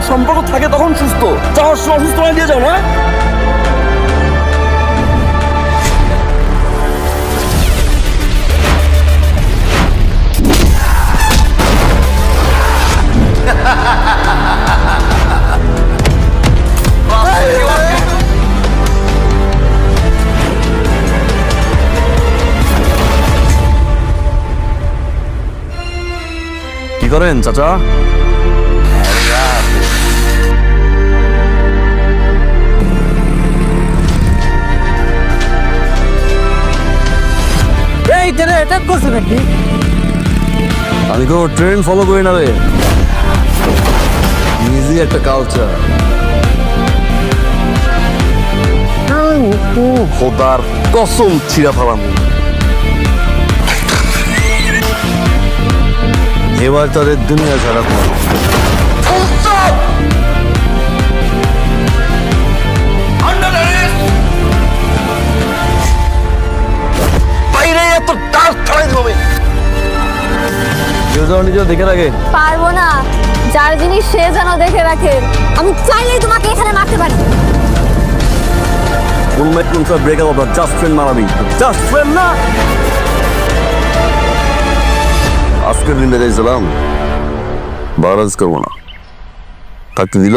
সম্পর্ক থাকে তখন সুস্থ, যাওয়ার সময় অসুস্থ হয়ে দিয়ে যাও না। কি করেন চাচা? আমি কোনো ট্রেন্ড ফলো করি না রে, ইজি একটা কালচার। খোদার কসম ছিঁড়া ফেলাম, এবার তাদের দুনিয়া ছাড়া বাইরে এত ডার্ক ছড়াই হবে। নিজেও দেখে রাখে পারবো না, যার জিনিস সে যেন দেখে রাখে। আমি চাইলেই তোমাকে এখানে মারতে পারি। ব্রেকআপ হবে, জাস্ট ফ্রেন্ড মারাবি, জাস্ট ফ্রেন্ড না। আজকের দিনটা চাইছিলাম বারাজ করবো না, থাকতে দিল।